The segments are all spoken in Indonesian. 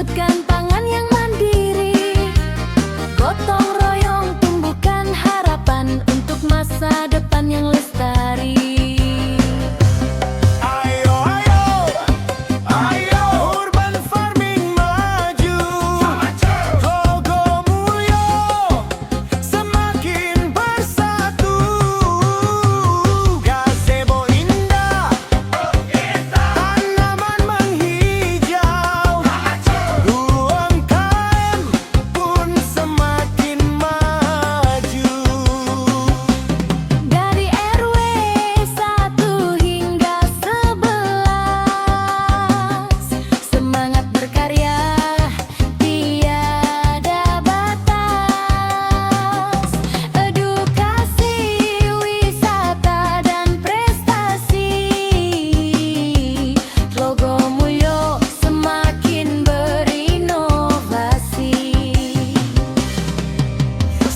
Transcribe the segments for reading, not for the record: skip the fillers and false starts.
mewujudkan pangan yang mandiri. Gotong royong tumbuhkan harapan untuk masa depan yang lestari.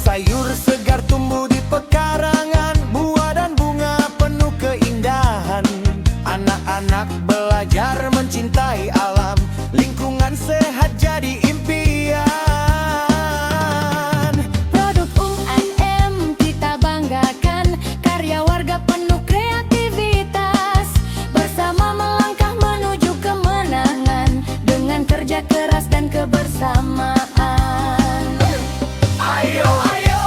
Sayur segar tumbuh di pekarangan, buah dan bunga penuh keindahan. Anak-anak belajar mencintai alam, lingkungan sehat jadi impian. Produk UMM kita banggakan, karya warga penuh kreativitas. Bersama melangkah menuju kemenangan, dengan kerja keras dan kebersamaan. Ayo, ayo,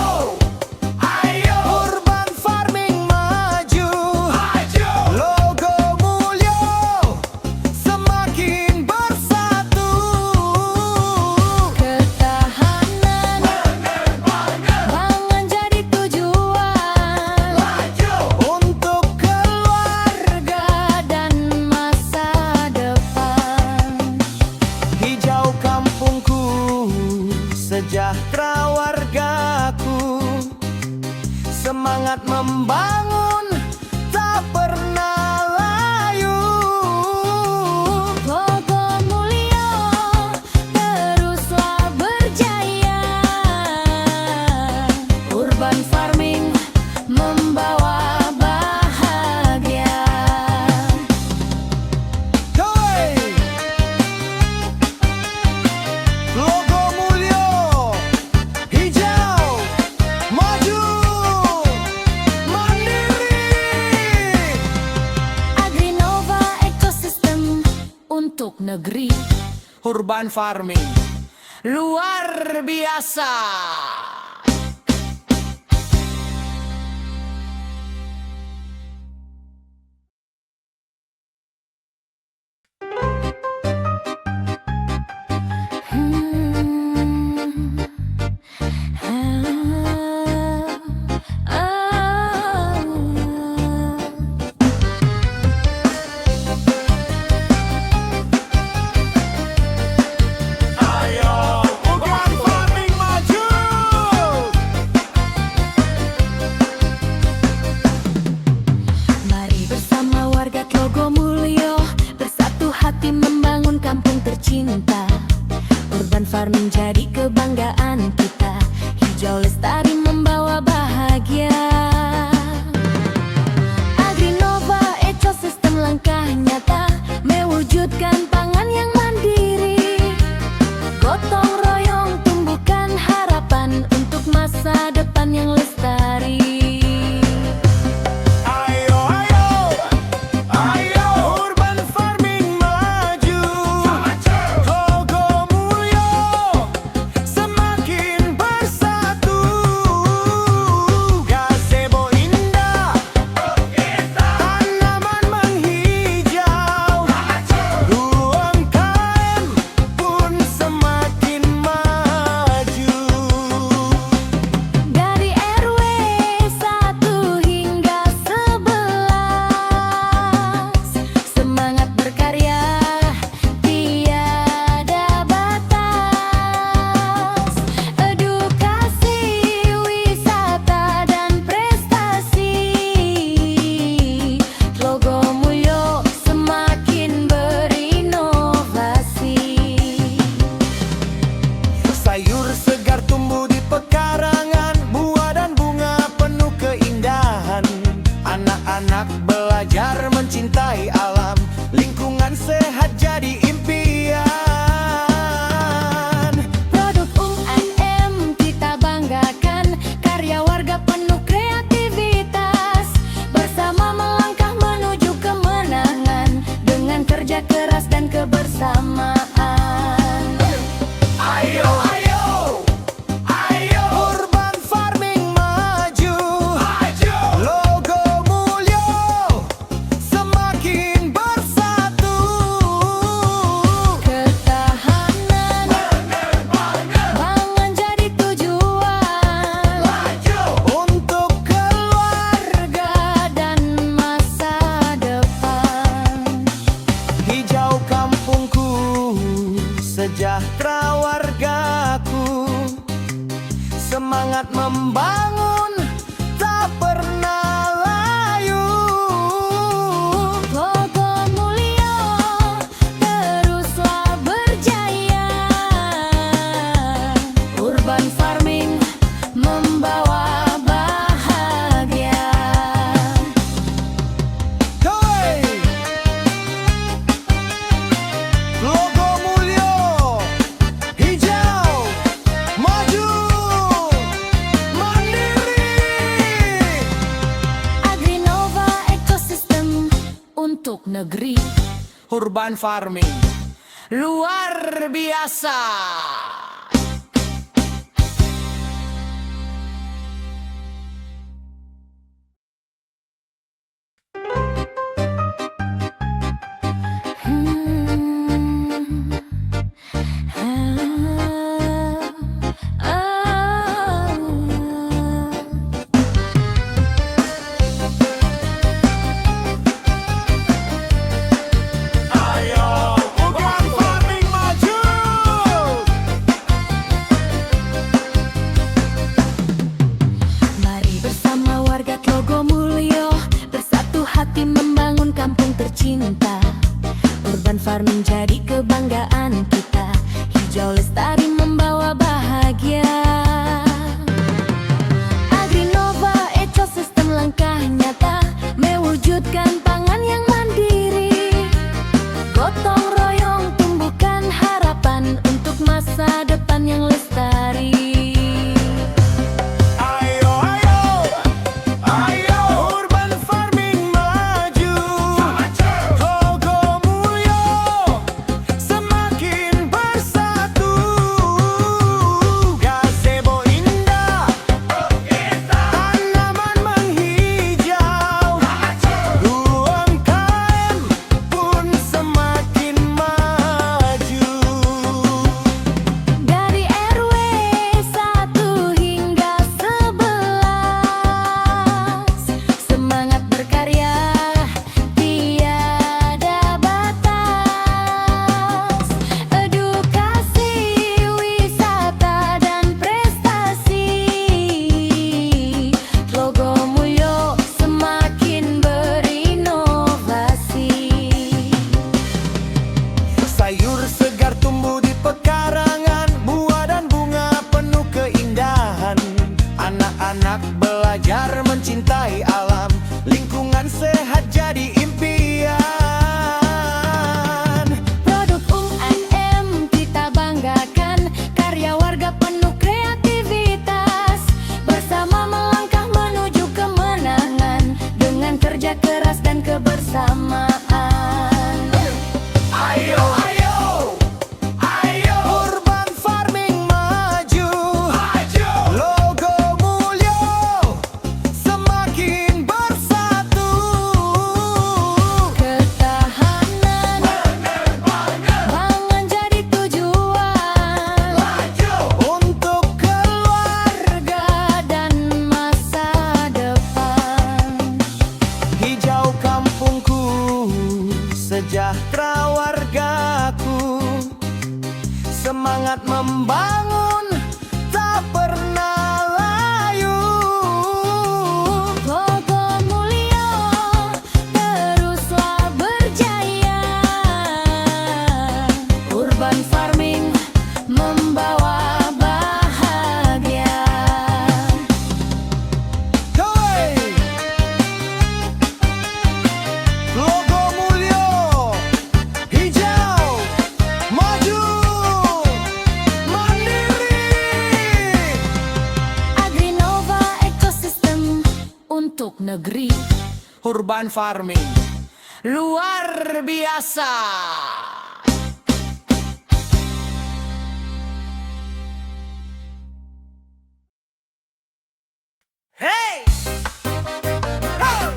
ayo, urban farming maju, maju. Logo Mulyo semakin bersatu. Ketahanan pangan jadi tujuan, Maju untuk keluarga dan masa depan. hijau kampungku, sejahtera wargaku, semangat membangun tak pernah layu. Logo Mulyo teruslah berjaya. Urban farming membawa bahagia. Hey! Logo Mulyo hijau, maju, mandiri. Agrinova ekosistem untuk negeri. Urban farming luar biasa. Urban farming maju. Mari bersama warga Logo Mulyo bersatu hati membangun kampung tercinta. Urban farming jadi kebanggaan kita, hijau lestari membawa bahagia. Agrinova ekosistem langkah nyata mewujudkan pangan yang mandiri. Gotong royong tumbuhkan harapan untuk masa depan yang lestari. Ayo, ayo, ayo, urban farming maju, maju. Logo Mulyo sejahtera wargaku. Semangat membangun tak pernah layu. Logo Mulyo teruslah berjaya. Urban farming membawa bahagia. Hei! Logo Mulyo hijau, maju, mandiri. Agrinova ekosistem untuk negeri. Urban farming luar biasa. Urban farming maju. Mari bersama warga Logo Mulyo bersatu hati membangun kampung tercinta. Urban farming jadi kebanggaan kita. Hijau lestari membawa bahagia. Agrinova ekosistem langkah nyata mewujudkan pangan yang mandiri. Gotong royong tumbuhkan harapan untuk masa depan yang lestari. Ayo, ayo, ayo, urban farming maju. Logo Mulyo semakin bersatu. Gazebo indah, tanaman menghijau. UMKM pun semakin maju. Dari RW 1 hingga 11, semangat berkarya tiada batas. Edukasi, wisata, dan prestasi. Logo Mulyo semakin berinovasi. Sayur segar tumbuh di pekarangan, buah dan bunga penuh keindahan. Anak-anak belajar mencintai alam, lingkungan sehat jadi impian. Produk UMKM kita banggakan, karya warga penuh kreativitas. Bersama melangkah menuju kemenangan, dengan kerja keras dan kebersamaan. Ayo, ayo, ayo, urban farming maju. Logo Mulyo semakin bersatu. Ketahanan pangan jadi tujuan Untuk keluarga dan masa depan. hijau kampungku, sejahtera wargaku. Semangat membangun tak pernah layu. Logo Mulyo teruslah berjaya. Urban farming membawa bahagia. Hei! Logo Mulyo hijau, maju, mandiri. Agrinova ekosistem untuk negeri. Urban farming luar biasa. Hey! Hey!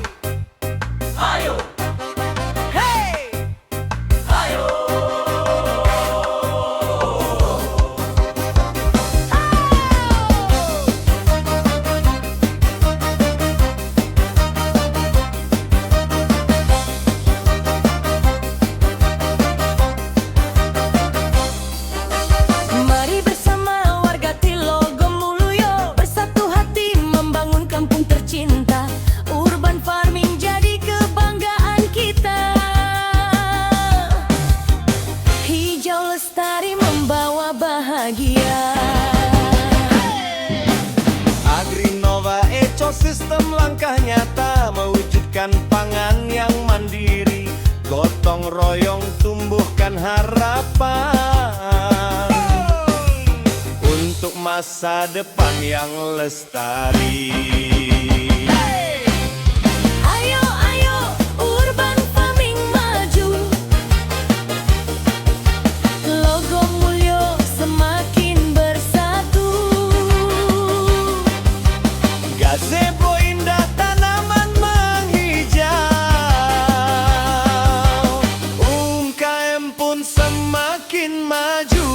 Ayo! Hey! Ayo! membawa bahagia. Agrinova ekosistem langkah nyata mewujudkan pangan yang mandiri, gotong royong tumbuhkan harapan untuk masa depan yang lestari. Ayo, ayo, urban farming maju. Logo Mulyo semakin bersatu. Gazebo indah tanaman menghijau, UMKM pun semakin maju.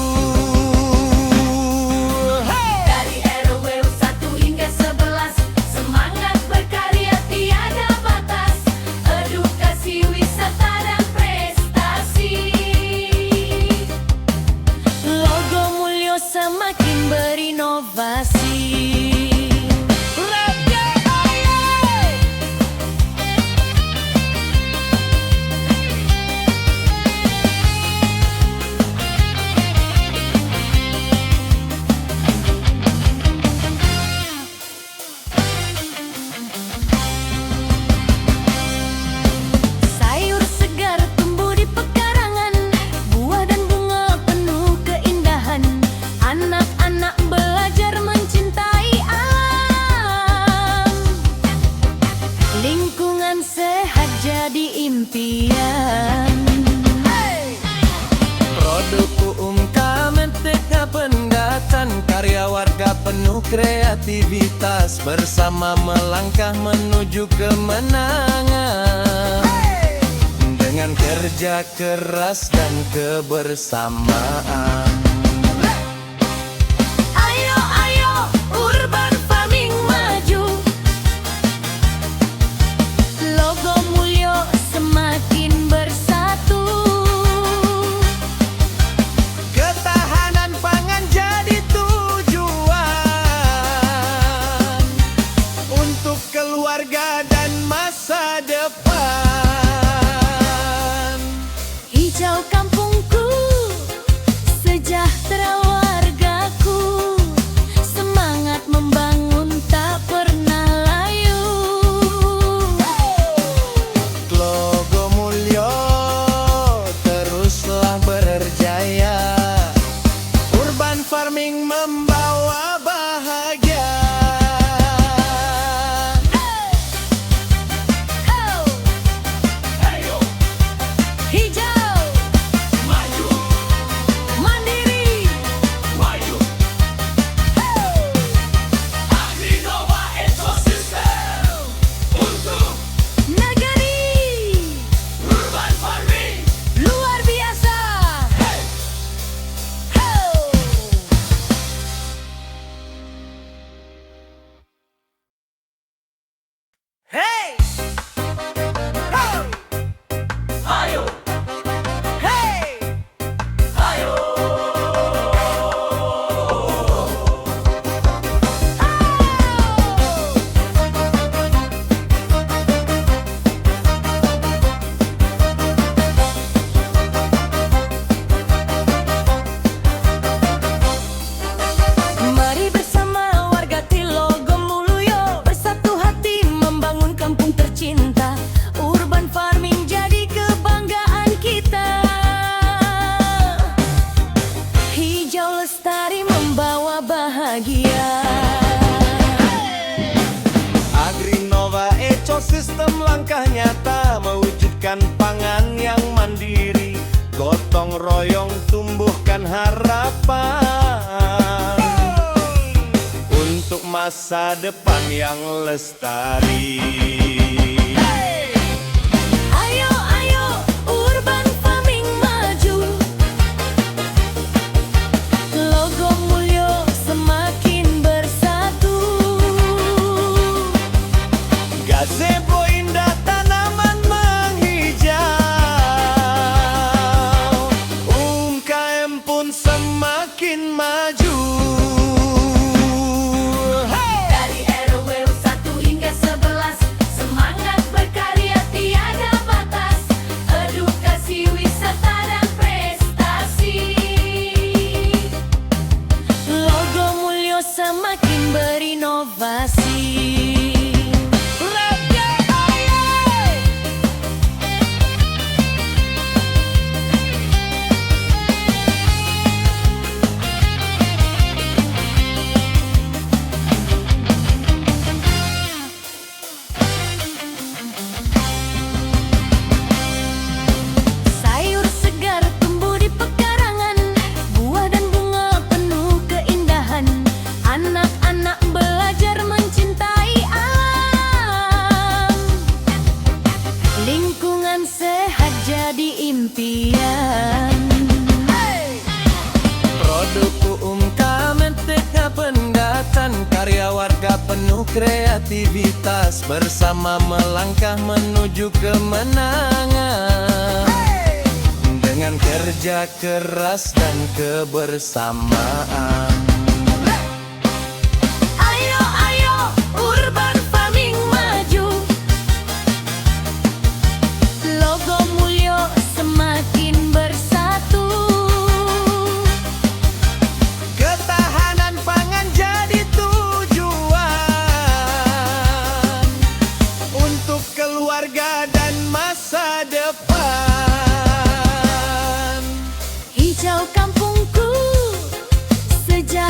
Dari RW 1 hingga 11, semangat berkarya tiada batas. Edukasi, wisata dan prestasi. Logo Mulyo semakin berinovasi. Sayur segar tumbuh di pekarangan, buah dan bunga penuh keindahan. Anak-anak belajar mencintai alam. Lingkungan sehat jadi impian. Produk UMKM TK Pendatan, karya warga penuh kreativitas, bersama melangkah menuju kemenangan. Dengan kerja keras dan kebersamaan. Ayo, ayo, urban farming maju. Logo Mulyo semakin bersatu. Ketahanan pangan jadi tujuan untuk keluarga dan masa depan. Hijau kampungku, sejahtera wargaku. Semangat membangun tak pernah layu. Logo Mulyo teruslah berjaya, urban farming membawa bahagia. Hijau, Maju, mandiri, maju, Agrinova ekosistem untuk negeri urban farming. luar biasa. Hey! Ayo! Hey! Ayo! Mari bersama warga Logo Mulyo, bersatu hati membangun kampung tercinta. Urban farming jadi kebanggaan kita. Hijau lestari membawa bahagia. Agrinova ekosistem langkah nyata mewujudkan pangan yang mandiri, gotong royong tumbuhkan harapan untuk masa depan yang lestari. Ayo, ayo, urban farming maju. Logo Mulyo semakin bersatu. Gazebo indah tanaman menghijau, UMKM pun semakin maju. Dari RW 1 hingga 11, semangat berkarya tiada batas. Edukasi, wisata dan prestasi. inovasi. Raja Ayo! Sayur segar tumbuh di pekarangan, buah dan bunga penuh keindahan. Anak-anak belajar mencintai alam. Lingkungan sehat jadi impian. Produk UMKM tengah pendatang, karya warga penuh kreativitas, bersama melangkah menuju kemenangan. Dengan kerja keras dan kebersamaan. Ayo, ayo, urban farming maju. Logo Mulyo semakin bersatu. Ketahanan pangan jadi tujuan untuk keluarga dan masa depan. Hijau kampungku, sejarah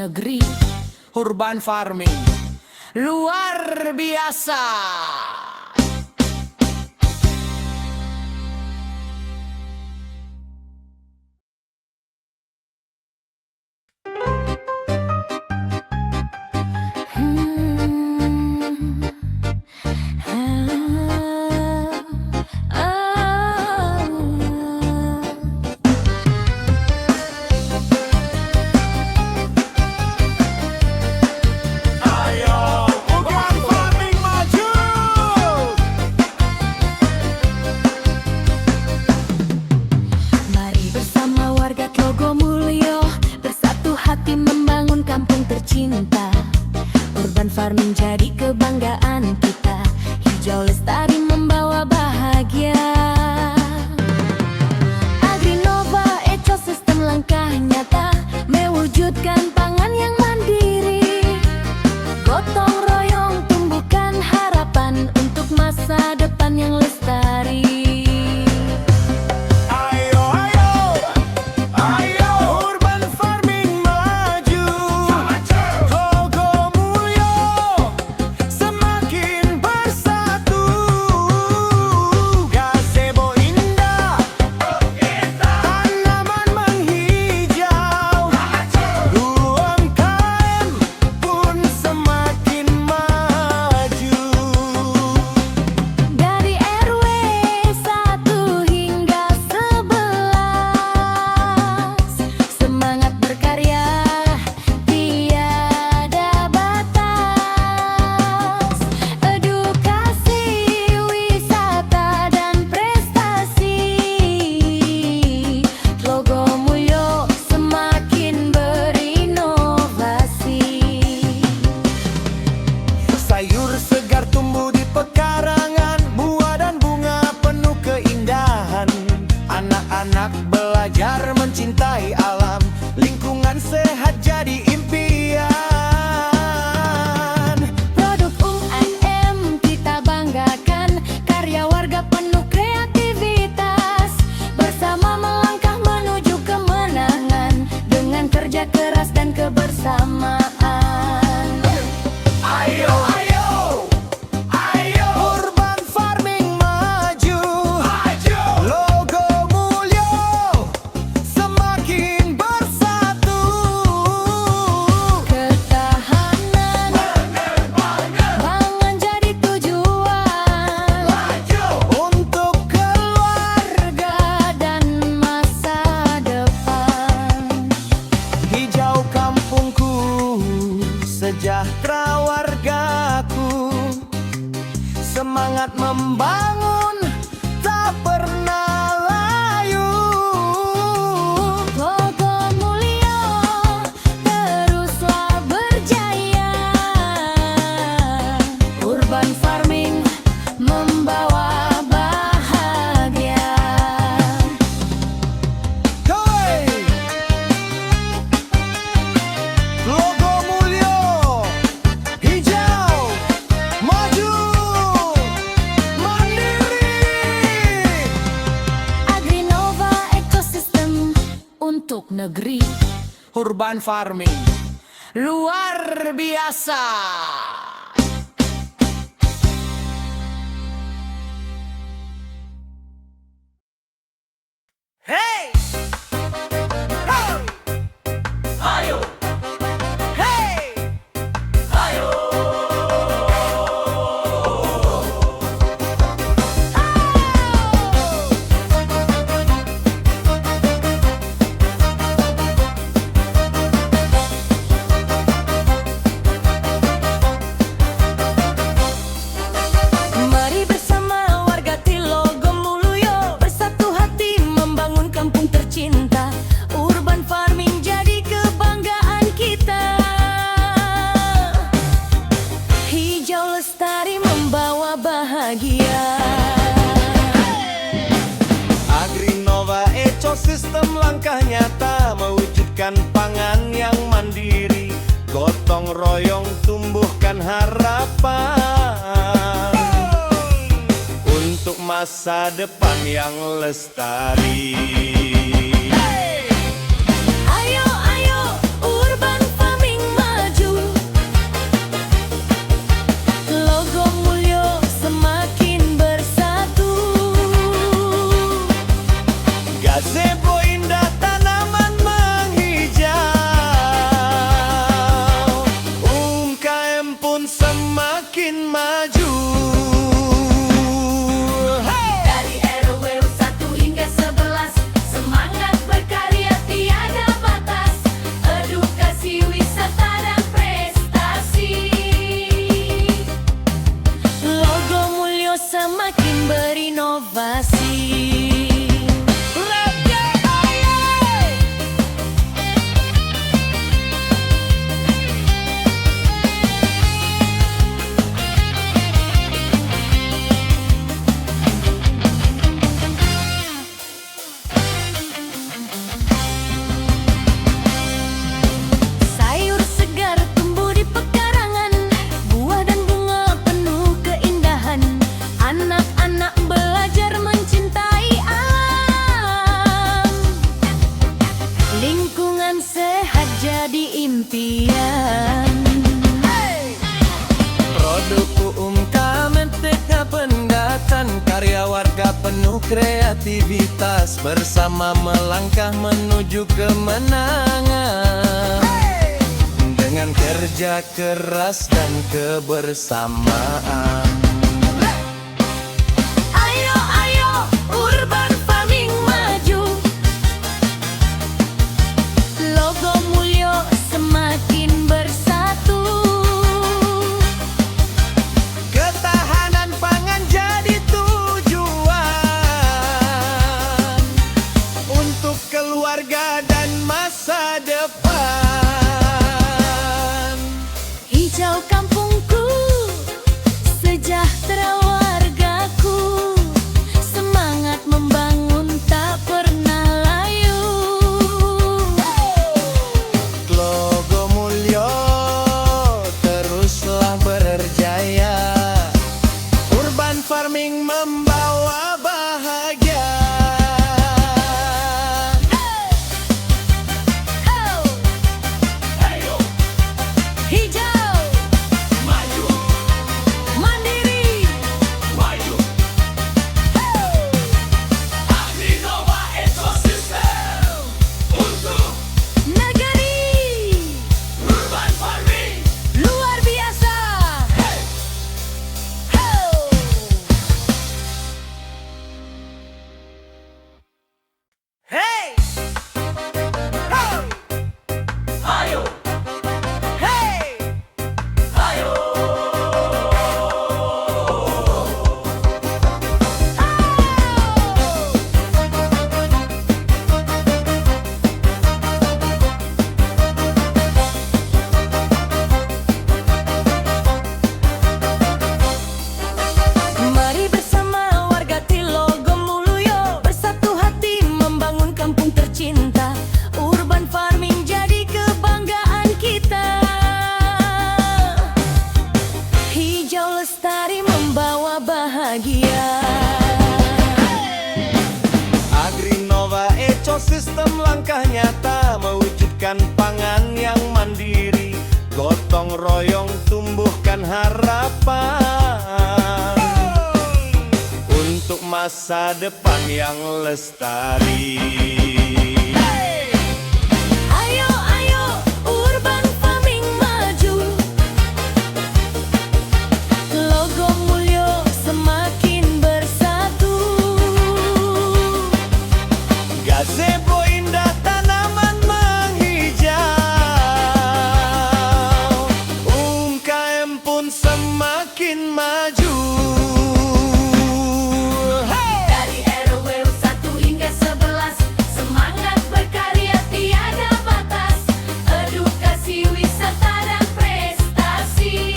negeri. Urban farming luar biasa. Mari bersama warga Tlogomulyo bersatu hati membangun kampung tercinta. Urban farming jadi kebanggaan kita, hijau lestari membawa bahagia. Agrinova ekosistem langkah nyata mewujudkan pangan yang mandiri. Gotong royong tumbuhkan harapan untuk masa depan yang lestari. Urban farming maju. Tlogomulyo semakin bersatu. Gazebo indah, tanaman menghijau. UMKM pun semakin maju. Dari RW 1 hingga 11, semangat berkarya tiada batas. Edukasi, wisata, dan prestasi, Tlogomulyo semakin berinovasi. Sayur segar tumbuh di pekarangan, buah dan bunga penuh keindahan. Anak-anak belajar mencintai alam, lingkungan sehat jadi impian. Produk UMKM kita banggakan, karya warga penuh kreativitas. Bersama melangkah menuju kemenangan, dengan kerja keras dan kebersamaan. Urban farming maju. Tlogomulyo semakin bersatu. Ketahanan pangan jadi tujuan Untuk keluarga dan masa depan. hijau kampungku, sejahtera wargaku, semangat membangun tak pernah layu. Tlogomulyo teruslah berjaya. Urban farming membawa bahagia. Hei! Tlogomulyo hijau, maju, mandiri. Agrinova ekosistem untuk negeri. Urban farming luar biasa. Hey! Hey! Ayo! Hey! Ayo! Mari bersama warga Tlogomulyo bersatu hati membangun kampung tercinta. Urban farming jadi kebanggaan kita. Hijau lestari membawa bahagia. Agrinova ekosistem langkah nyata mewujudkan pangan yang mandiri. Gotong royong tumbuhkan harapan untuk masa depan yang lestari. Ayo, ayo, urban farming Gazebo indah tanaman menghijau, UMKM pun semakin maju. Dari RW 1 hingga 11, semangat berkarya tiada batas, edukasi, wisata dan prestasi. Logo Mulyo semakin berinovasi. Sayur segar tumbuh di pekarangan, buah dan bunga penuh keindahan. Anak-anak belajar mencintai alam, lingkungan sehat jadi impian. Produk UMKM teka pendatang, karya warga penuh kreativitas, bersama melangkah menuju kemenangan. Dengan kerja keras dan kebersamaan. Ayo, ayo, urban farming maju. Logo Mulyo semakin bersatu. Ketahanan pangan jadi tujuan untuk keluarga dan masa depan. Hijau kampungku, sejahtera wargaku, semangat membangun tak pernah layu. Logo Mulyo teruslah berjaya, urban farming membawa bahagia. Hijau, Maju, mandiri, maju, Agrinova ekosistem untuk negeri urban farming. luar biasa. Hey! Hey! Ayo! Hey! Ayo! Mari bersama warga Logo Mulyo, bersatu hati membangun kampung tercinta. Urban farming jadi kebanggaan kita. Hijau lestari membawa bahagia. Agrinova ekosistem langkah nyata mewujudkan pangan yang mandiri, gotong royong tumbuhkan harapan untuk masa depan yang lestari. Ayo, ayo, urban farming maju. Logo Mulyo semakin bersatu. Gazebo indah tanaman menghijau, UMKM pun semakin maju. Dari RW 1 hingga 11, semangat berkarya tiada batas, edukasi, wisata dan prestasi.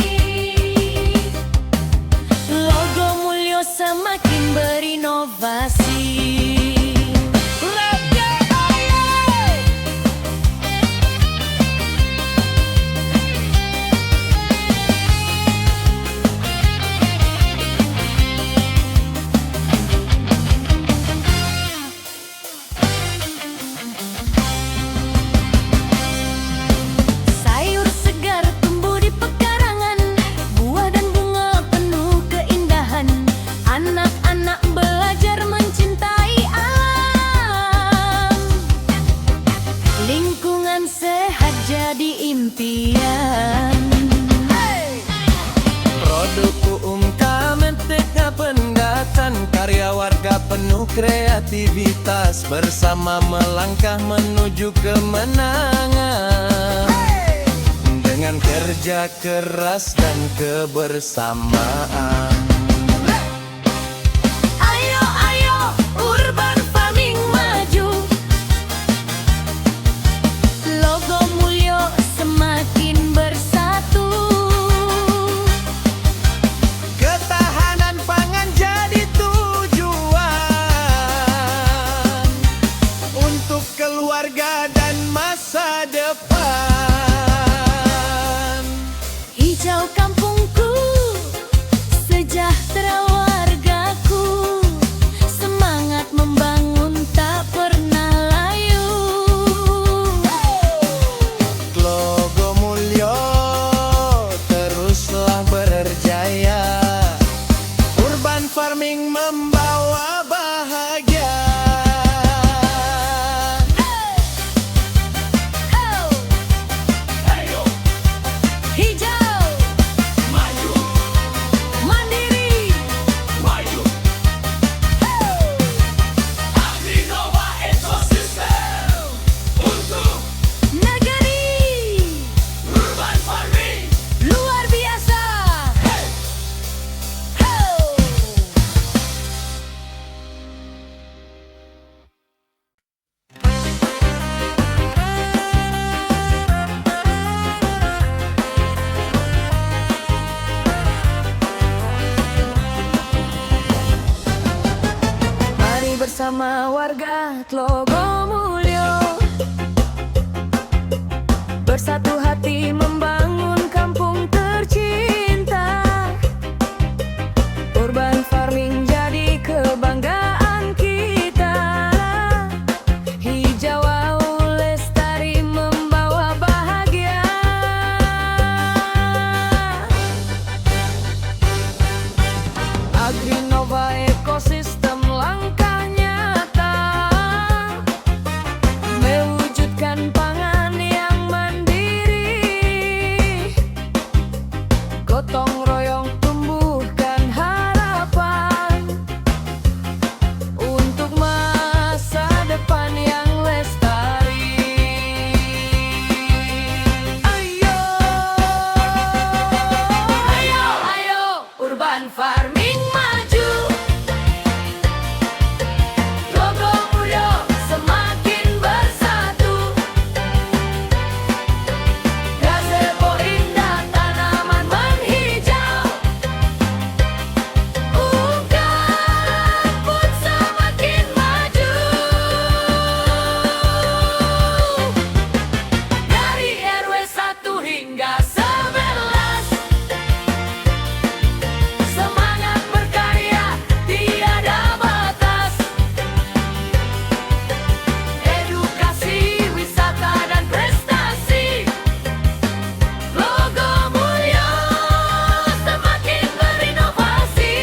Logo Mulyo semakin berinovasi. Rakyat kreativitas bersama melangkah menuju kemenangan. Dengan kerja keras dan kebersamaan. Ayo, ayo, urban farming maju. Logo Mulyo semakin bersatu. Ketahanan pangan jadi tujuan untuk keluarga dan masa depan. Hijau kampungku, sejahtera wargaku, semangat membangun tak pernah layu. Logo Mulyo teruslah berjaya. Urban farming membawa bahagia. Hijau Maju, mandiri, maju. Agrinova ekosistem untuk negeri urban farming. luar biasa. Mari bersama warga Logo Mulyo, bersatu hati membangun kampung tercinta. Urban farming jadi kebanggaan kita. Hijau lestari membawa bahagia. Agrinova ekosistem langkah nyata, mewujudkan pangan yang mandiri. Gotong royong tumbuhkan harapan untuk masa depan yang lestari. Ayo, ayo, ayo, urban farming maju. Logo Mulyo semakin bersatu. Gazebo indah, tanaman menghijau. Ungkaran pun semakin maju. Dari RW 1 hingga 11, semangat berkarya tiada batas. Edukasi, wisata dan prestasi. Logo Mulyo semakin berinovasi.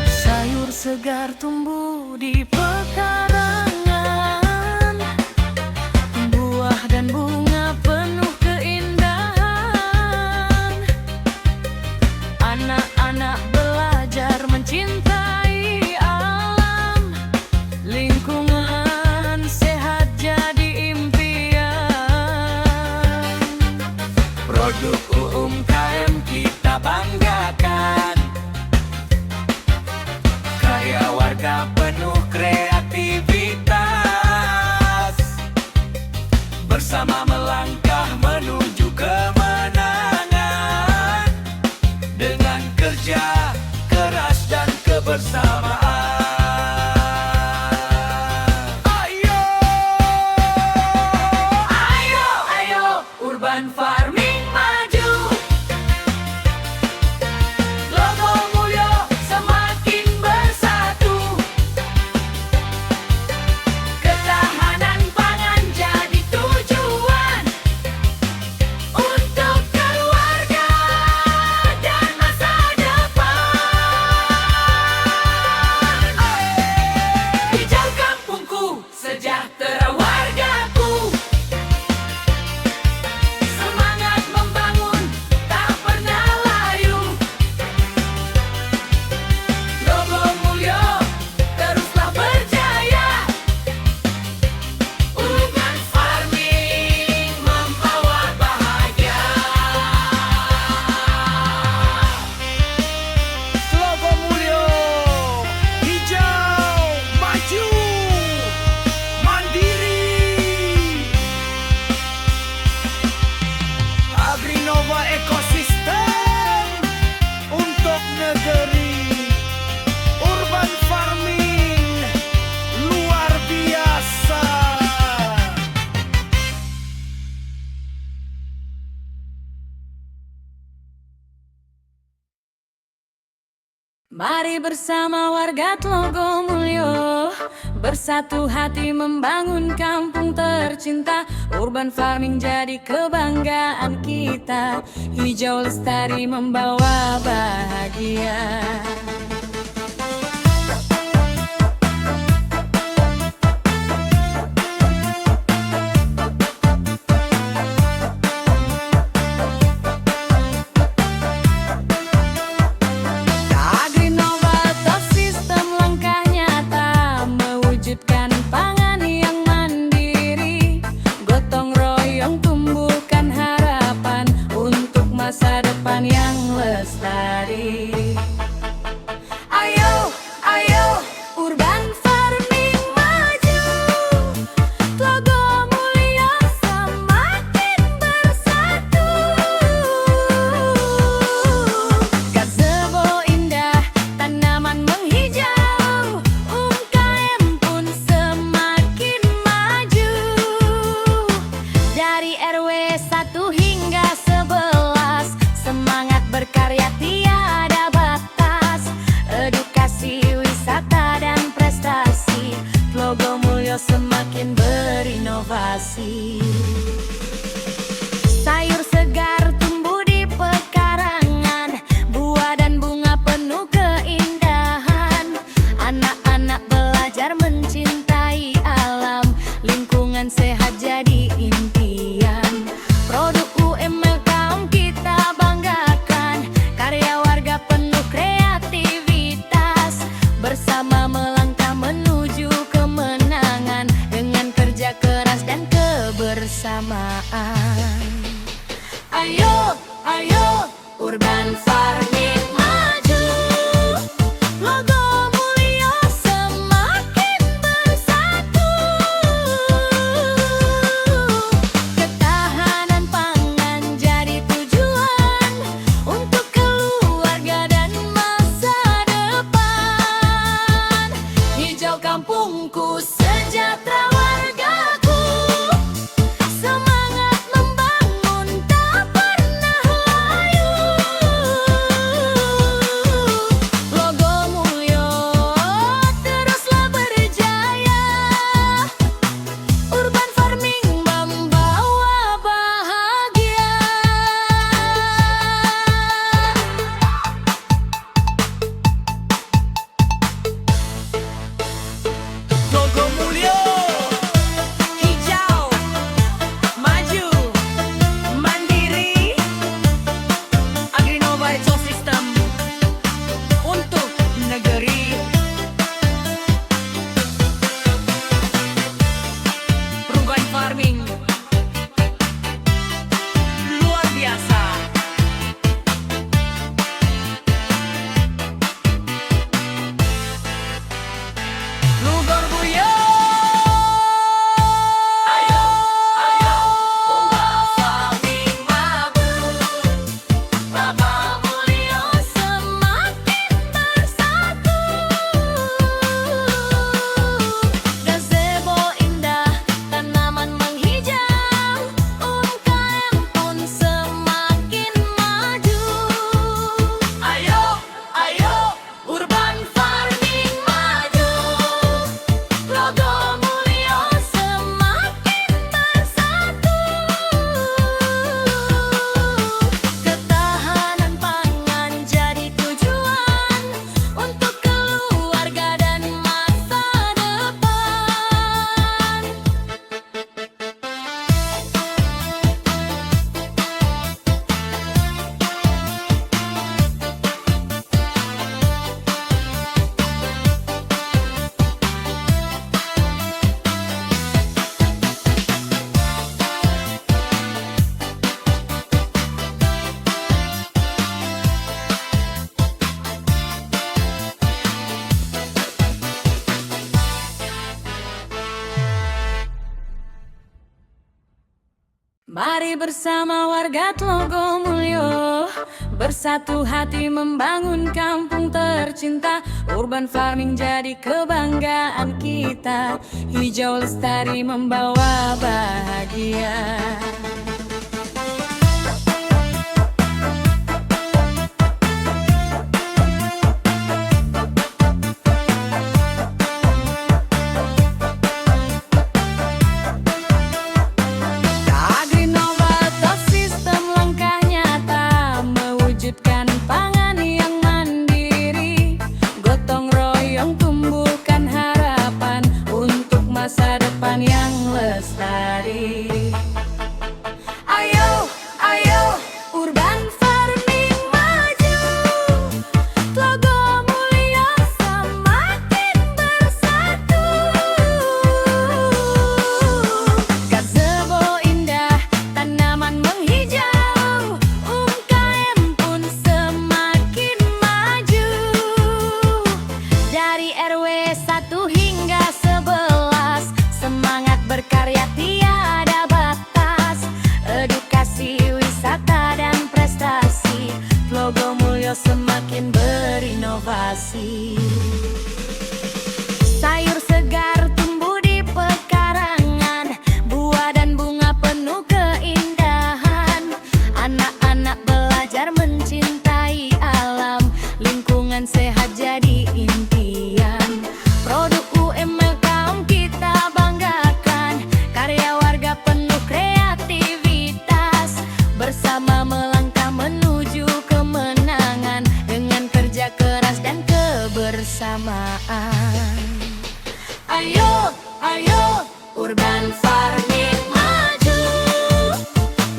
Sayur segar tumbuh di pekarangan, buah dan bunga penuh keindahan. Anak-anak belajar mencintai alam, lingkungan sehat jadi impian. Produk UMKM kita banggakan. Karya warga penuh kreativitas, bersama melangkah menuju kemenangan. Dengan kerja keras dan kebersamaan. Ayo, Ayo, ayo, urban farming maju. Logo Mulyo semakin bersatu. Ketahanan pangan jadi tujuan. Mari bersama warga Tlogomulyo bersatu hati membangun kampung tercinta. Urban farming jadi kebanggaan kita. Hijau lestari membawa bahagia. Pangan yang mandiri, gotong royong tumbuhkan harapan untuk masa depan yang lestari. Ayo, ayo, urban farming maju, Tlogomulyo semakin bersatu. Gazebo indah, tanaman menghijau, UMKM pun semakin maju. Dari RW 1 hingga 11, semangat berkarya tiada batas. Edukasi, wisata, dan prestasi, Tlogomulyo semakin berinovasi. Sayur segar tumbuh di pekarangan, buah dan bunga penuh keindahan. Anak-anak belajar mencintai alam, lingkungan sehat jadi impian. Produk UMKM kita banggakan, karya warga penuh kreativitas. Bersama melangkah menuju kemenangan, dengan kerja keras dan kebersamaan. Ayo, ayo, urban farming maju, Tlogomulyo semakin bersatu. Ketahanan pangan jadi tujuan untuk keluarga dan masa depan. Hijau kampungku, sejahtera wargaku, semangat membangun tak pernah layu. Tlogomulyo teruslah berjaya, urban farming membawa bahagia. Tlogomulyo hijau, maju, mandiri, Agrinova ekosistem untuk negeri. Urban farming luar biasa. Tlogomulyo. Ayo, ayo, urban farming maju, Tlogomulyo semakin bersatu. Gazebo indah, tanaman menghijau, UMKM pun semakin maju. ayo, ayo, Urban farming maju, Tlogomulyo semakin bersatu. Ketahanan pangan jadi tujuan untuk keluarga dan masa depan. Mari bersama warga Tlogomulyo bersatu hati membangun kampung tercinta. Urban farming jadi kebanggaan kita. Hijau lestari membawa bahagia. bersama melangkah menuju kemenangan dengan kerja keras dan kebersamaan. Ayo, ayo, urban farming maju,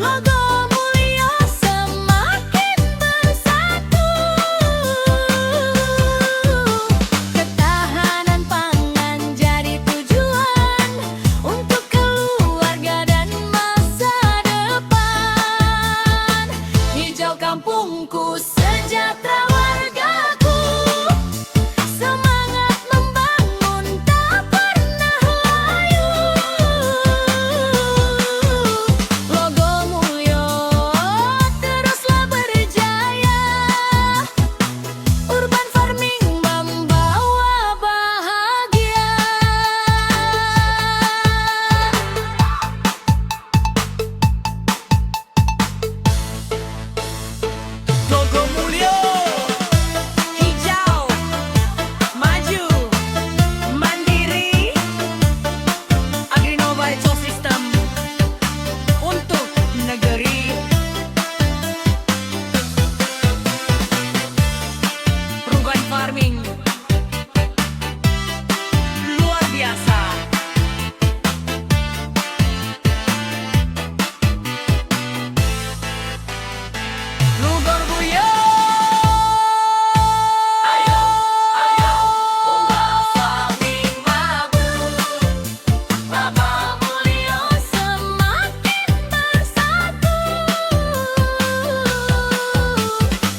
logo Mulyo semakin bersatu. Ketahanan pangan jadi tujuan untuk keluarga dan masa depan. Hijau kampungku, sejahtera wargaku, semangat membangun tak pernah layu. Logo Mulyo teruslah berjaya, urban farming membawa bahagia. Logo Mulyo, Hijau, maju, mandiri, Agrinova Ecosystem untuk negeri. Urban farming luar biasa. Lugor Buyo. Ayo, ayo, ubah farming mabuk, Baba Mulyo semakin bersatu.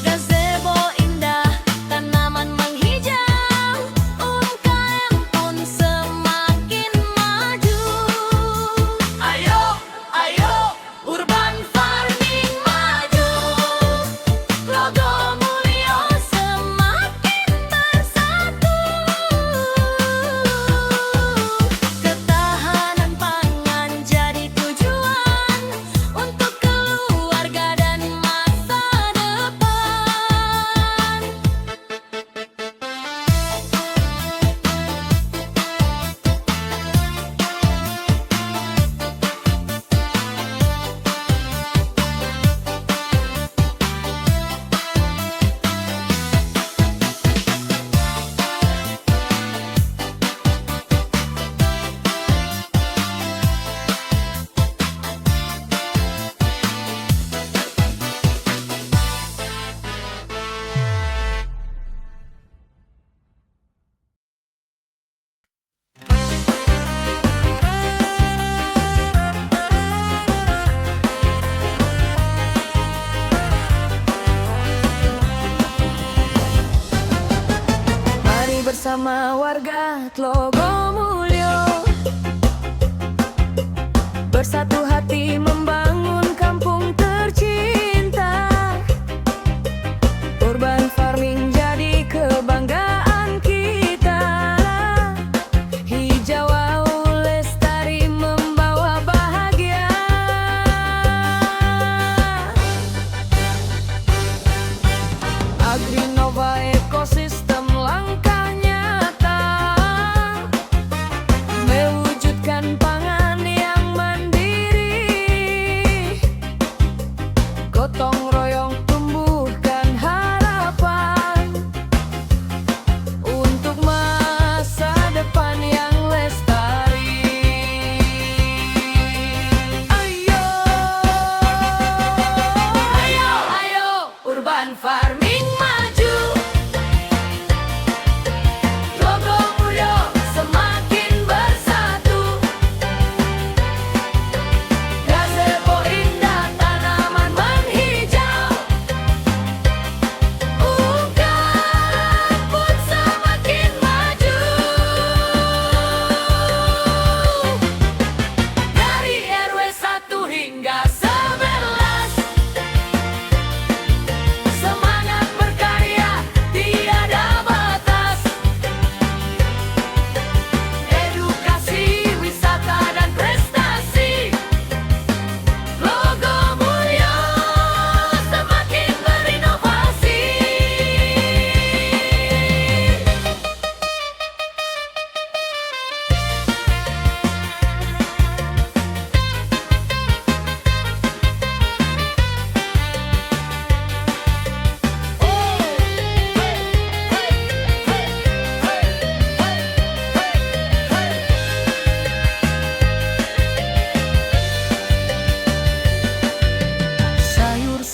Gazebo indah, tanaman menghijau, UMKM pun semakin maju. Ayo, ayo, urban farming maju, logo Mulyo semakin bersatu. Ketahanan pangan jadi tujuan untuk keluarga dan masa depan. Mari bersama warga Logo Mulyo, bersatu hati membangun kampung tercinta. Urban farming jadi kebanggaan kita. Hijau lestari membawa bahagia. Agrinova Ecosystem langkah nyata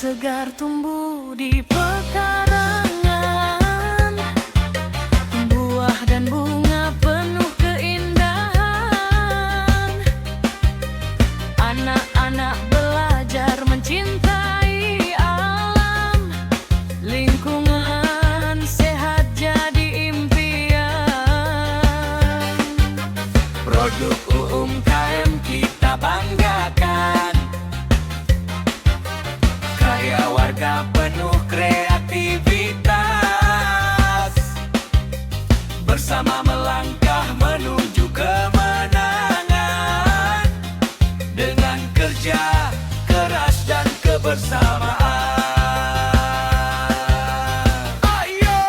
segar tumbuh di pekarangan, buah dan bunga penuh keindahan. Anak-anak belajar mencintai alam, lingkungan sehat jadi impian. Produk UMKM kita banggakan, karya warga penuh kreativitas, bersama melangkah menuju kemenangan, dengan kerja keras dan kebersamaan. Ayo,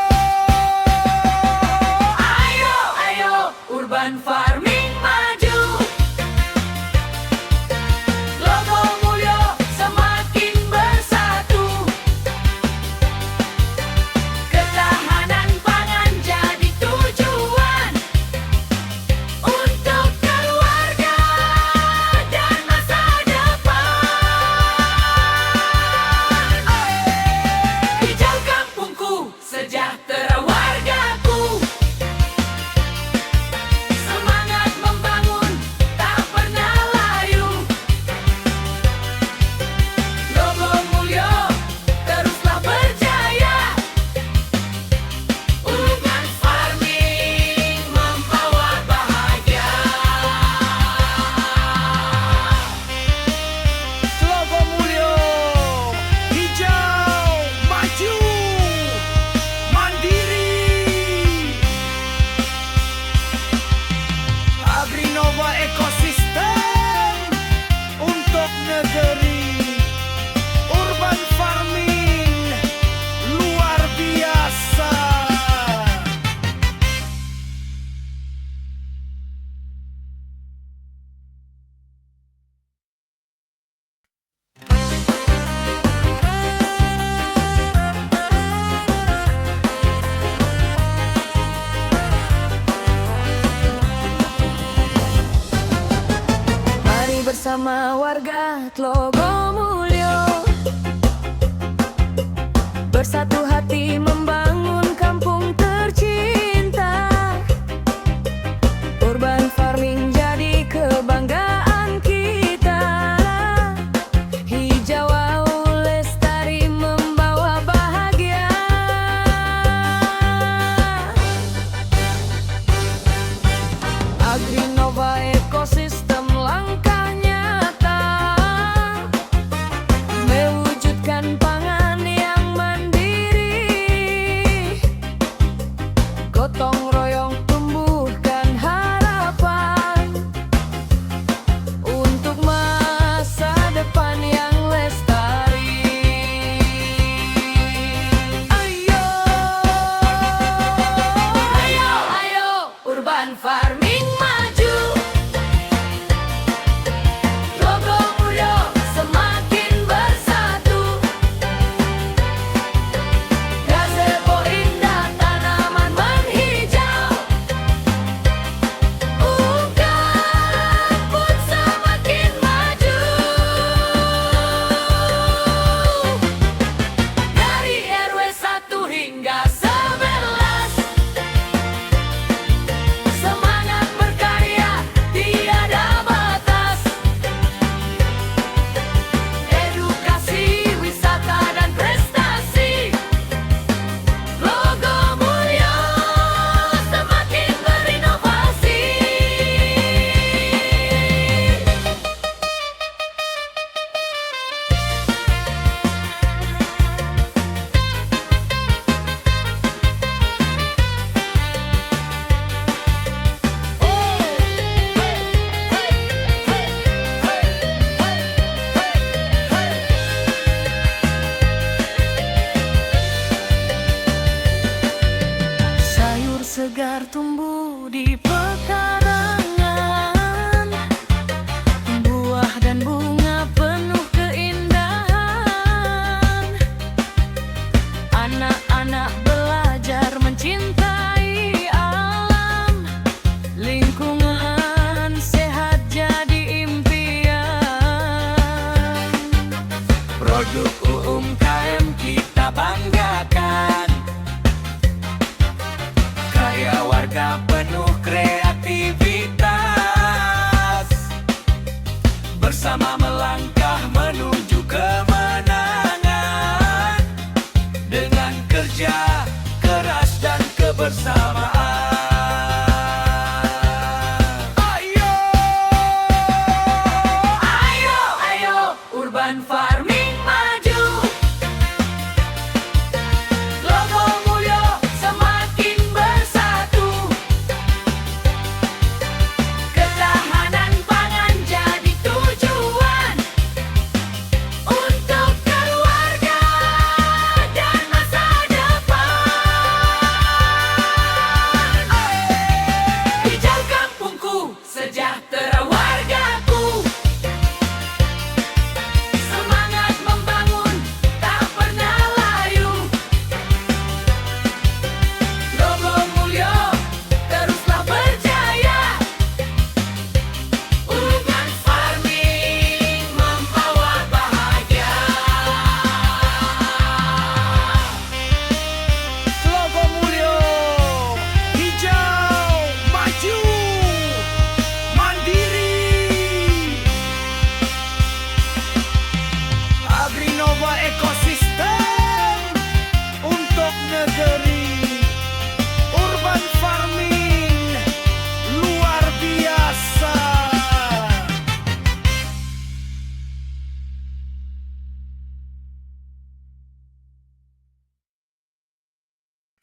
ayo, ayo, urban farming maju. Logo Mulyo semakin bersatu, ketahanan pangan jadi tujuan untuk keluarga dan masa depan. UMKM kita banggakan. Karya warga penuh kreativitas, bersama melangkah menuju kemenangan dengan kerja keras dan kebersamaan. Ayo urban farming maju, Logo Mulyo semakin bersatu, ketahanan pangan jadi tujuan untuk keluarga dan masa depan. Hijau kampungku, sejahtera wargaku, semangat membangun tak pernah layu. Logo Mulyo teruslah berjaya, urban farming membawa bahagia. Logo Mulyo, hijau, maju, mandiri. Agrinova ekosistem untuk negeri. Urban farming luar biasa.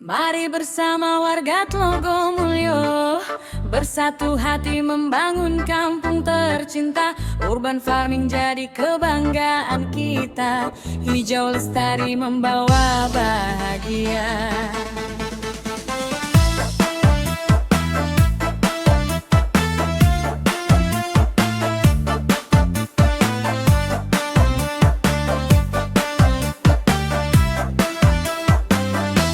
Mari bersama warga Logo Mulyo, bersatu hati membangun kampung tercinta. Urban farming jadi kebanggaan kita, hijau lestari membawa bahagia.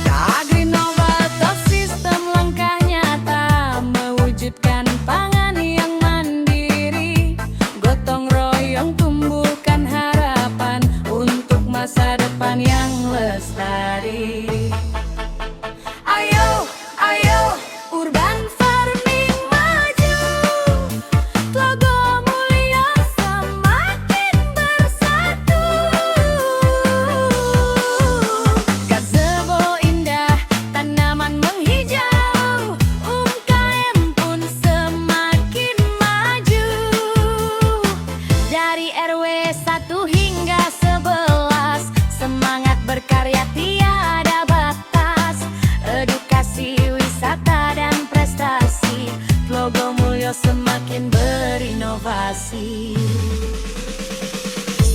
Agrinova ekosistem langkah nyata, mewujudkan pangan yang mandiri. Gotong royong tumbuhkan harapan untuk masa depan yang lestari. Ayo urban farming maju, Logo Mulyo semakin bersatu. Gazebo indah, tanaman menghijau, UMKM pun semakin maju. Dari RW 1 hingga 11, semangat berkarya tiada batas. Edukasi, wisata dan prestasi, Logo Mulyo semakin berinovasi.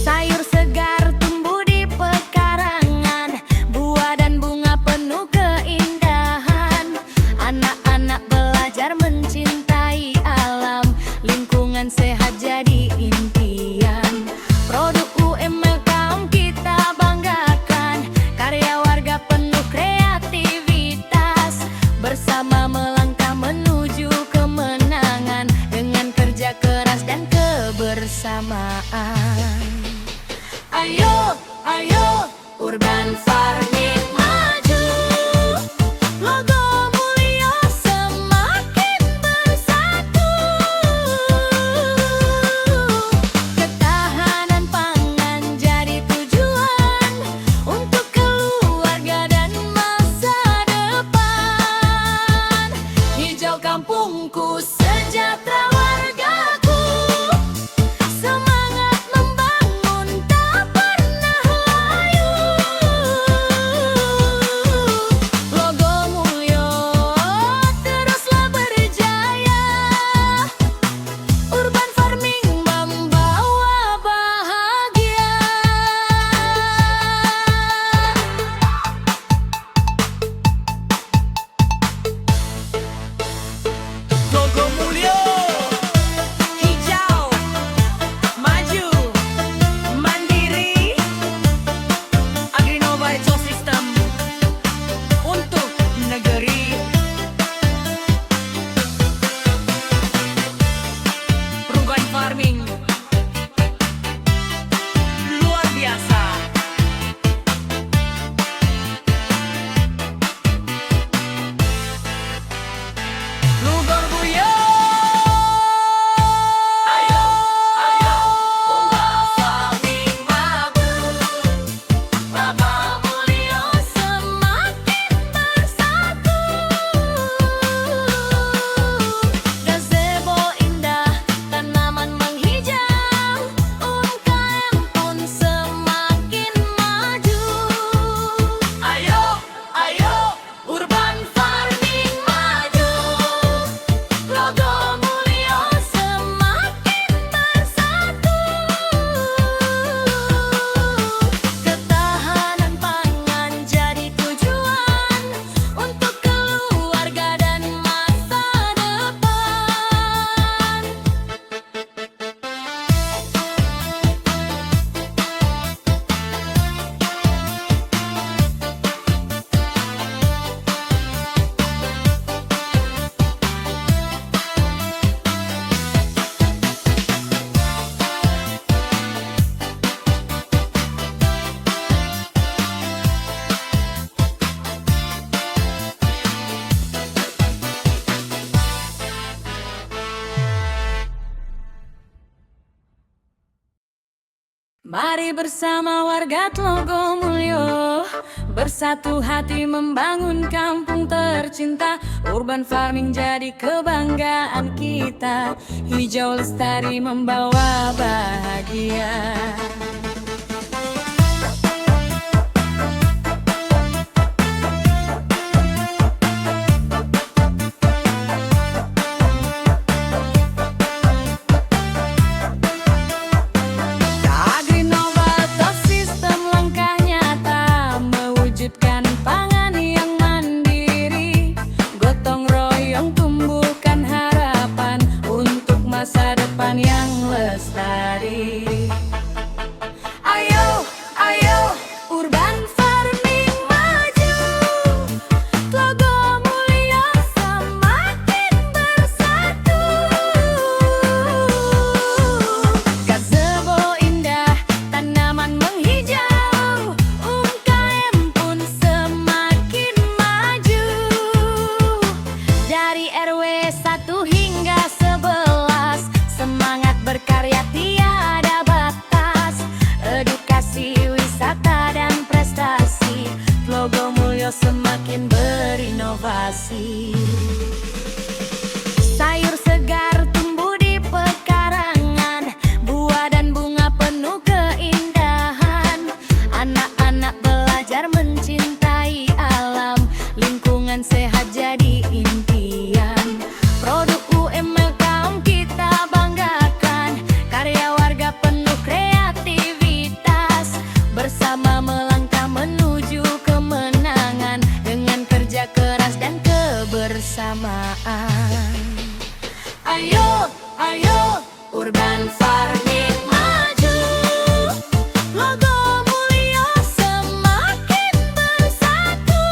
Sayur segar tumbuh di pekarangan, buah dan bunga penuh keindahan. Anak-anak belajar mencintai alam, lingkungan sehat jadi impian. Produk UMKM kita banggakan, karya warga penuh kreativitas, bersama melangkah menuju kemenangan dengan kerja keras dan kebersamaan. Ayo urban farming maju, Logo Mulyo semakin bersatu, ketahanan pangan jadi tujuan untuk keluarga dan masa depan. Hijau kampungku, sejahtera wargaku, semangat membangun tak pernah layu. Mari bersama warga Tlogomulyo, bersatu hati membangun kampung tercinta. Urban farming jadi kebanggaan kita, hijau lestari membawa bahagia. Masa depan yang lestari. Ayo, ayo, urban farming maju. Tlogomulyo semakin bersatu. Gazebo indah, tanaman menghijau. UMKM pun semakin maju. Dari RW 1 hingga 11, semangat berkarya tiada batas. Edukasi, wisata, dan prestasi, Tlogomulyo semakin berinovasi. Sayur segar tumbuh di pekarangan, buah dan bunga penuh keindahan. Anak-anak belajar mencintai alam, lingkungan sehat jadi impian. Produk UMKM kita banggakan, karya warga penuh kreativitas. Bersama melangkah menuju kemenangan, dengan kerja keras dan kebersamaan. Ayo, ayo, urban farming maju. Tlogomulyo semakin bersatu.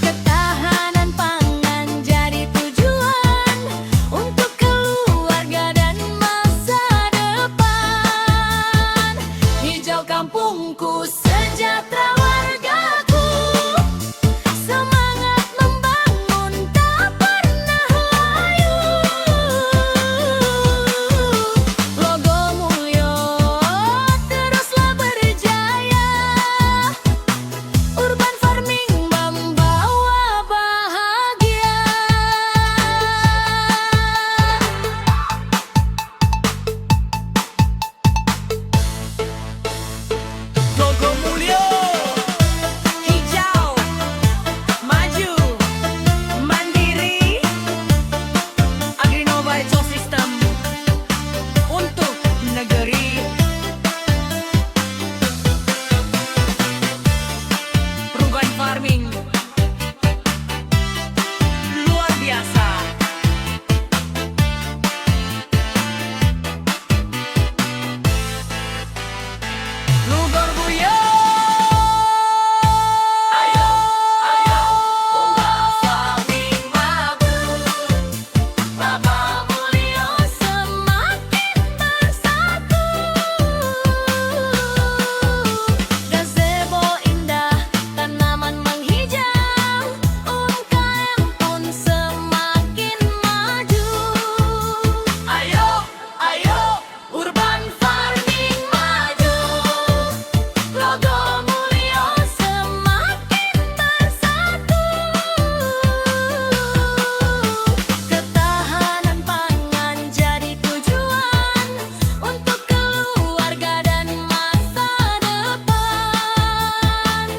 Ketahanan pangan jadi tujuan untuk keluarga dan masa depan. Hijau kampungku, sejahtera wargaku. Semangat membangun tak pernah layu. Tlogomulyo teruslah berjaya. Urban farming membawa bahagia. Tlogomulyo hijau, maju, mandiri. Agrinova Ecosystem untuk negeri. Urban farming luar biasa. Tlogomulyo. Ayo, ayo, urban farming maju. Tlogomulyo semakin bersatu. Gazebo indah, tanaman menghijau. UMKM pun semakin maju. Ayo, ayo, Urban farming maju. Tlogomulyo semakin bersatu. Ketahanan pangan jadi tujuan untuk keluarga dan masa depan.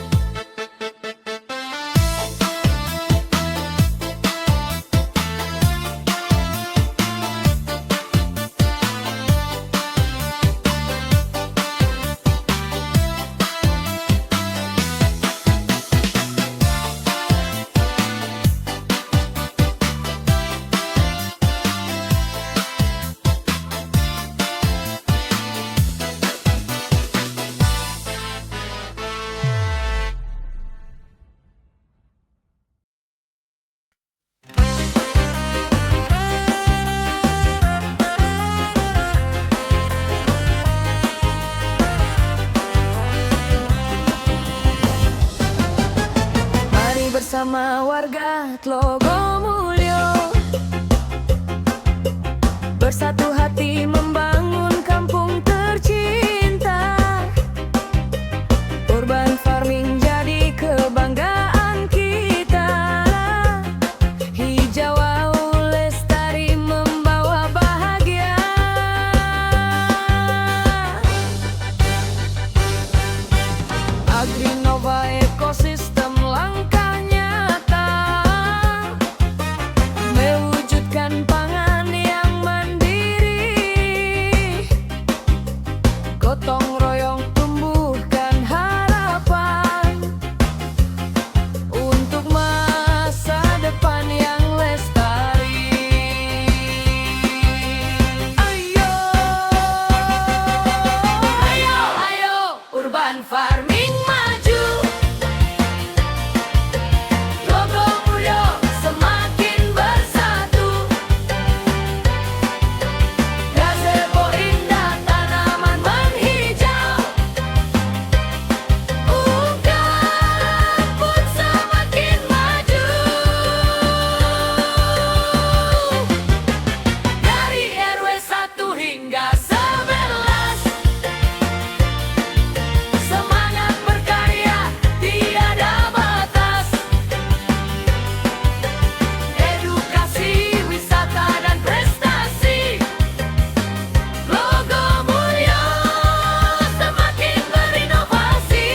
Mari bersama warga Tlogomulyo, bersatu hati membangun Urban farming maju, logo Mulyo semakin bersatu. Gazebo indah, tanaman menghijau, Ungkap pun semakin maju. Dari RW 1 hingga 11, semangat berkarya tiada batas. Edukasi, wisata dan prestasi, logo Mulyo semakin berinovasi.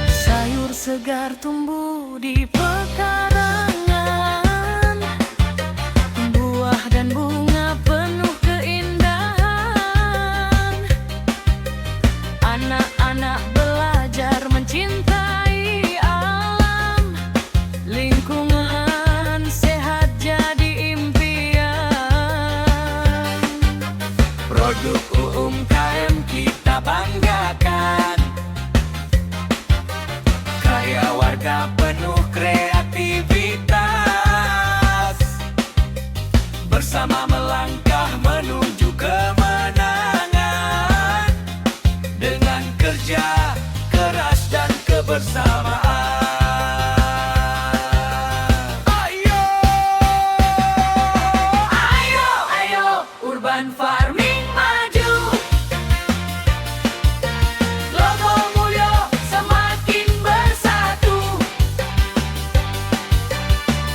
Sayur segar tumbuh di pekarangan, buah dan bunga penuh keindahan. Anak-anak belajar mencintai alam, lingkungan sehat jadi impian. Produk UMKM kita banggakan, karya warga penuh kreativitas. Bersama melangkah menuju kemenangan, dengan kerja keras dan kebersamaan. Ayo, Ayo, ayo, urban farming maju, logo Mulyo semakin bersatu.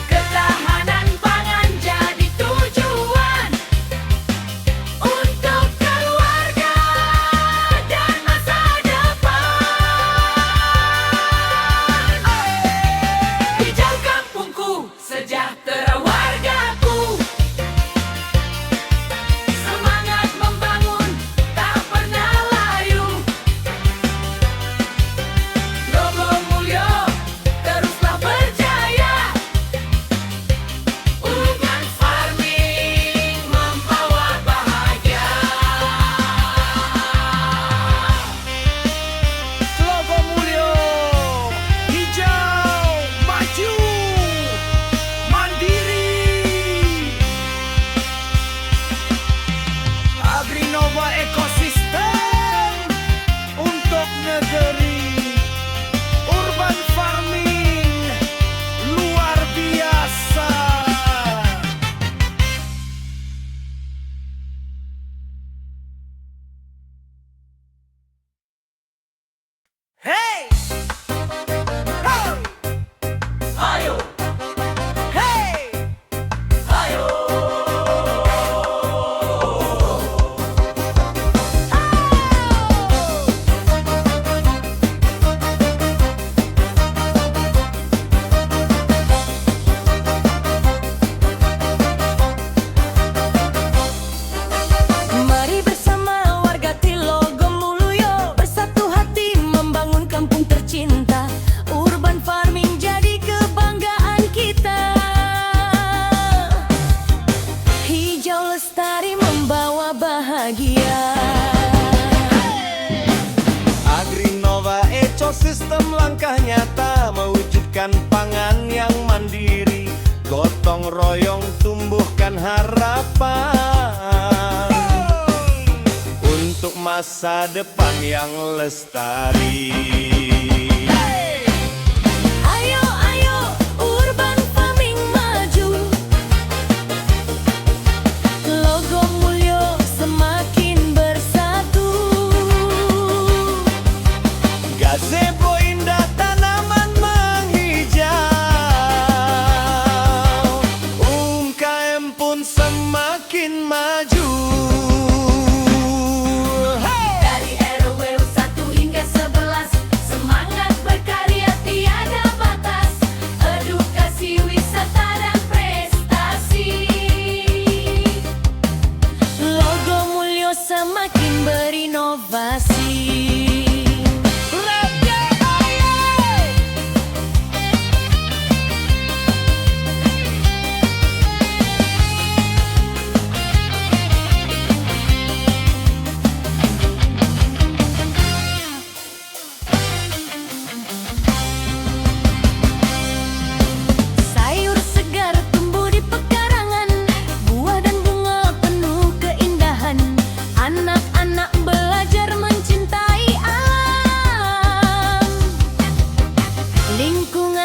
Ketahanan pangan jadi tujuan untuk keluarga dan masa depan. Hijau kampungku, sejahtera wargaku, semangat membangun tak pernah layu. Logo Mulyo teruslah berjaya, urban farming membawa bahagia. logo Mulyo, hijau, maju, mandiri. Agrinova ekosistem untuk negeri. Urban farming luar biasa. Hey! Hey! Ayo, Hey! ayo. Mari bersama warga Tilogo Mulyo, bersatu hati membangun kampung tercinta. Urban farming jadi kebanggaan kita. Hijau lestari membawa bahagia. Agrinova ekosistem langkah nyata mewujudkan pangan yang mandiri. Gotong royong tumbuhkan harapan untuk masa depan yang lestari. Ayo, ayo, urban farming maju, logo Mulyo semakin bersatu. Gazebo indah, tanaman menghijau, UMKM pun semakin maju. Dari RW 1 hingga 11, semangat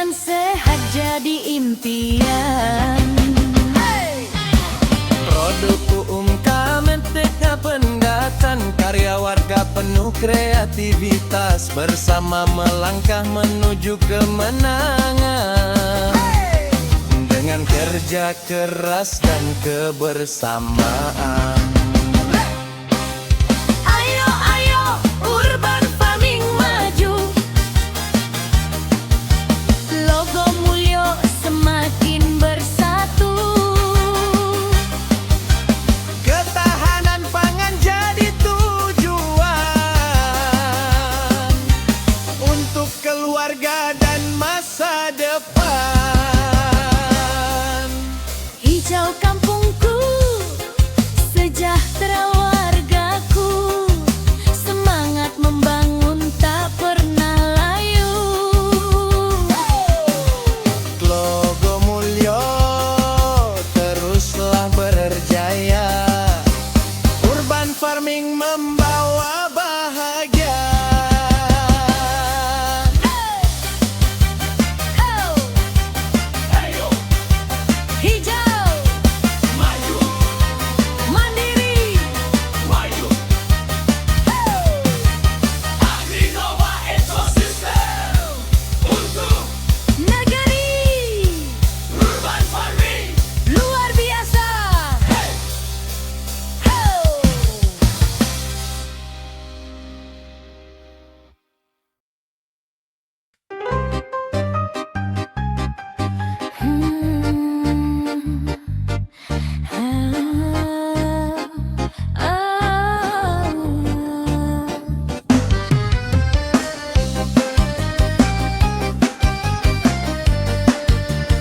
Lingkungan sehat jadi impian. Produk UMKM TK Pendatan, karya warga penuh kreativitas, bersama melangkah menuju kemenangan. Dengan kerja keras dan kebersamaan. Ayo, ayo, urban farming maju. Logo Mulyo semakin bersatu. Ketahanan pangan jadi tujuan untuk keluarga dan masa depan. Hijau kampungku, sejahtera wargaku, semangat membangun tak pernah layu. Logo Mulyo teruslah berjaya, urban farming membawa bahagia. Hijau Maju, mandiri, maju, Agrinova ekosistem untuk negeri urban farming. luar biasa.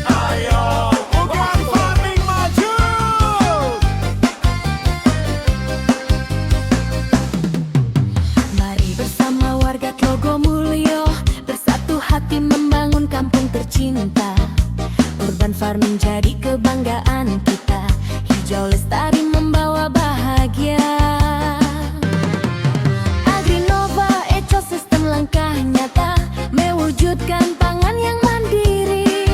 Ayo, urban farming maju. Mari bersama warga Tlogomulyo bersatu hati membangun kampung tercinta. Urban farming jadi kebanggaan kita. Hijau lestari membawa bahagia. Agrinova ekosistem langkah nyata mewujudkan pangan yang mandiri.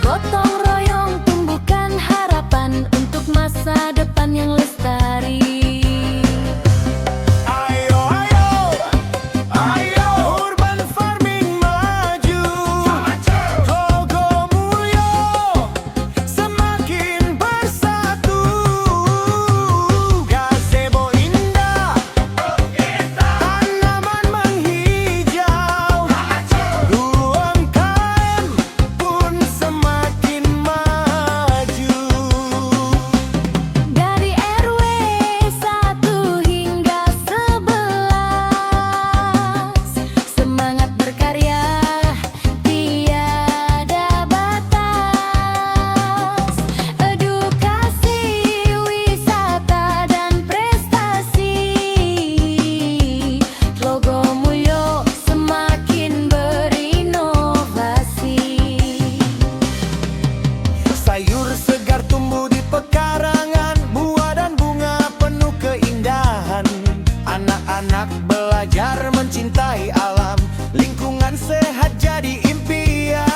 Gotong royong tumbuhkan harapan untuk masa depan yang lestari. Ayo, ayo, ayo, urban farming maju. Logo Mulyo semakin bersatu. Gazebo indah, tanaman menghijau. UMKM pun semakin maju. Dari RW 1 hingga 11, semangat berkarya tiada batas. Edukasi, wisata, dan prestasi, Tlogomulyo semakin berinovasi. Sayur segar tumbuh di pekarangan, buah dan bunga penuh keindahan. Anak-anak belajar mencintai alam, lingkungan sehat jadi impian.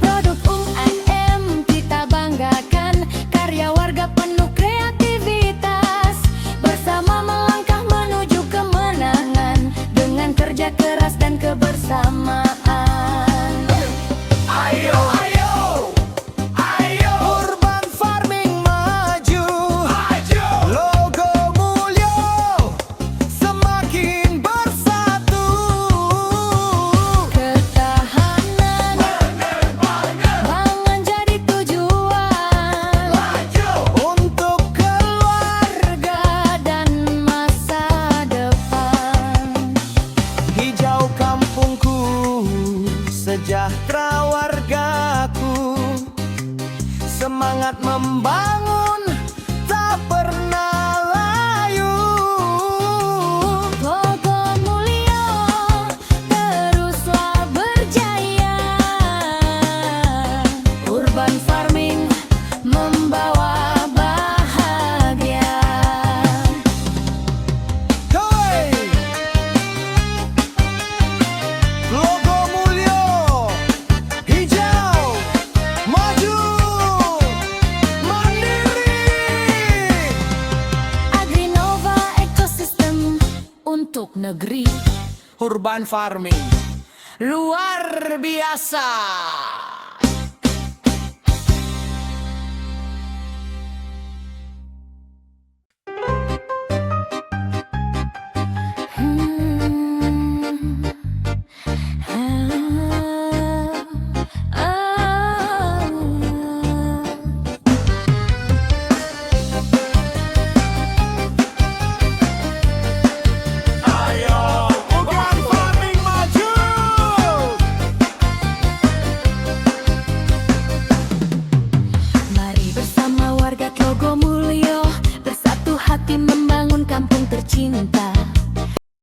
Produk UMKM kita banggakan, karya warga penuh kreativitas, bersama melangkah menuju kemenangan dengan kerja keras dan kebersamaan. Ayo, ayo, ayo, urban farming maju. Logo Mulyo semakin bersatu. Ketahanan pangan jadi tujuan Untuk keluarga dan masa depan. hijau kampungku, sejahtera wargaku, semangat membangun tak pernah layu. Tlogomulyo teruslah berjaya. Urban farming membawa bahagia. Hey! Logo urban farming. Luar biasa.